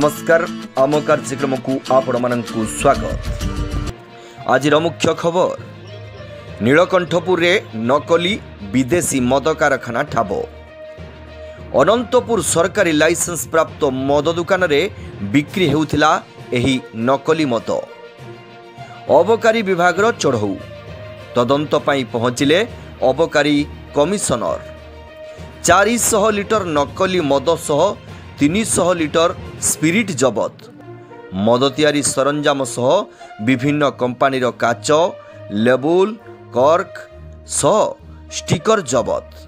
नमस्कार आम कार्यक्रम को आपण मानकु स्वागत। आज मुख्य खबर नीलकंठपुर रे नकली विदेशी मद कारखाना ठाब। अनंतपुर सरकारी लाइसेंस प्राप्त मद दुकान रे बिक्री हेउथिला एही नकली मद। अबकारी विभाग चढ़ऊ तदंत पई पहुंचिले अबकारी कमिशनर। 400 लिटर नकली मद सह 300 लिटर स्पिरिट जबत। मद तैयारी सरंजाम सह विभिन्न कंपानीर काच लेबुल कर्क सह स्टिकर जबत।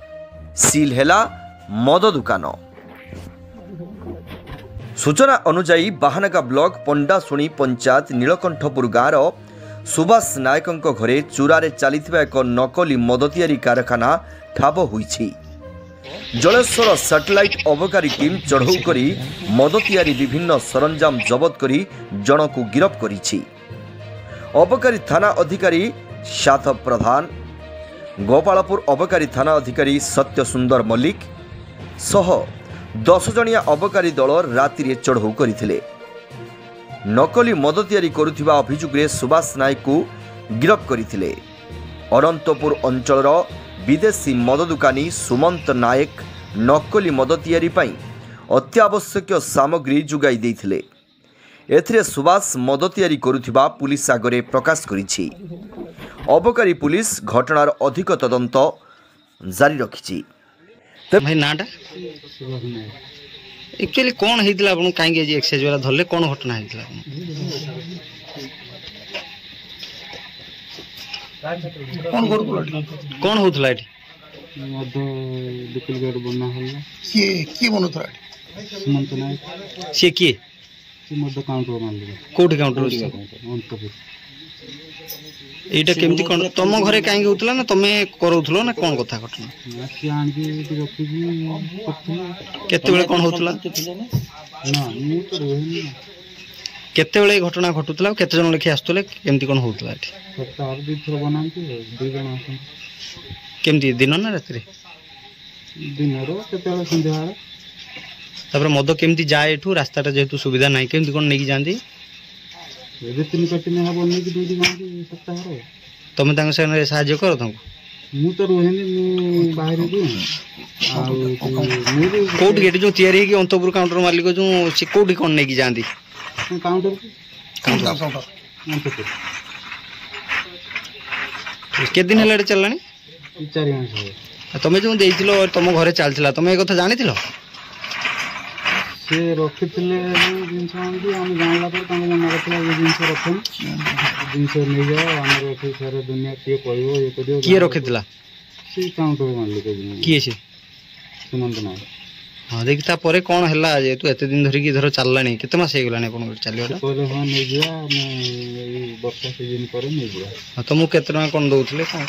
सील हेला मद दुकान। सूचना अनुजाई बाहानगा ब्लॉक पंडाशुणी पंचायत नीलकंठपुर गाँव सुभाष नायक घरे चूरारे चलता एक नकली मद तैयारी कारखाना ठाब होईछि। जलेश्वर सैटेलाइट अबकारी टीम चढ़ऊ करी मद तैयारी विभिन्न सरंजाम जबत करी जनकु गिरफ करिछि। अबकारी थाना अधिकारी साधव प्रधान, गोपालपुर अबकारी थाना अधिकारी सत्य सुंदर मल्लिक सह 10 जणिया अबकारी दल राति रे चढ़ऊ करथिले। नकली मद तैयारी करुथिबा अभियोगरे सुभाष नायक को गिरफ करथिले। अनंतपुर अंचलर विदेशी मद दुकानी सुमंत नायक नकली मद तैयारी पई अत्यावश्यक सामग्री जुगाई देथिले। एथिरे सुभाष मद तैयारी करुथिबा पुलिस आगरे प्रकाश करिछि। अबकारी पुलिस घटनार अधिक तदंत जारी रखिछि। भाई नाटा एक्चुअली कौन हेतिला आपन काहे जे एक्सरसाइज वाला धरले कौन घटना हेतिला कौन होतला एठी मद डुप्लीकेट बना हल्ला के बनोतला सुमंत नायक से के मद काउंटर मानले कोठी काउंटर अनंतपुर एटा केमती कोन तम घरे काहे होतला ना तमे करौथलो ना कोन कथा घटना से आन के रखी केते बेले कोन होतला ना मु तो रहनी केते बेले घटना घटुतला केते जन लेखि आस्तले केमती कोन होतला एठी सप्ताह दि थोर बनांती दु जन आसन केमती दिन ना रात्रि दिन रो केते बेले संध्या तापर मद केमती जाए एठू रास्ताटा जेतु सुविधा नाही केमती कोन नेकी जांदी एबे 3 कटी ने हबो नेकी दुदी गांधी सप्ताह रो तमे तांग संगे सहाय्य करो तांको मु तो रहनी मु बाहर दु आ मु कोट गेट जो तयारी की अंतपुर काउंटर मालिक जो से कोठी कोन नेकी जांदी काउंटर के दिन हेलाडे चललानी 4 मास हो तमे जो देइथिलो तम घरे चलथिला तमे ए कथा जानिथिलो से रखिथिले जिंस आंदी हम जानला पर तंग मना रखला ये जिंस रखन जिंस नै जा हमर एठी सारे दुनिया के कहबो ये कदियो के रखिथिला से काउंटर मालिक के से सुमंत ना हां देखता परे कोन हल्ला जे तू एते दिन धरि की धर चललानी केते मास हे गलानी कोन चलियोटा पहले हां नै जा मैं वर्षा सीजन पर नै जा हां तुम केते टका कोन दउथले कोन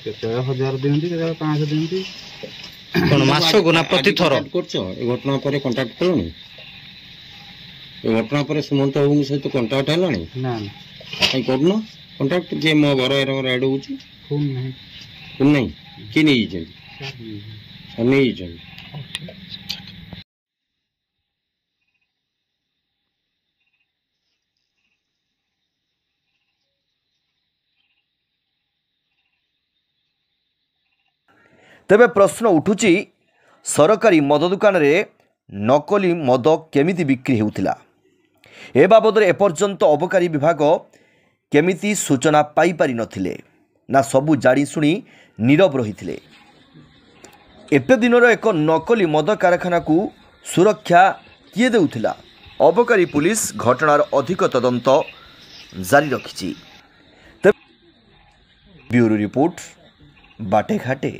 केते 1000 देंती केते 500 देंती कोन मासो गुना प्रति थर करछो ए घटना पर कांटेक्ट करलोनी ए घटना पर सुमंत बाबू सहित कांटेक्ट हलानी ना कई करनो कांटेक्ट जे मो घर एरंग रेड होची फोन नहीं कि नहीं जे नहीं जे तेबे प्रश्न उठुची सरकारी मद दुकान रे नकली मद केमिति बिक्री हेउथिला ए बाबद एपर्यंत अबकारी विभाग केमिति सूचना पाई पारि नथिले ना सबु जाड़ी सुनी नीरव रहिथिले। एते दिनर एक नकली मद कारखाना को सुरक्षा किए देउथिला अबकारी पुलिस घटनार अधिक तदंत जारी रखिछि। ब्यूरो रिपोर्ट बाटे घाटे।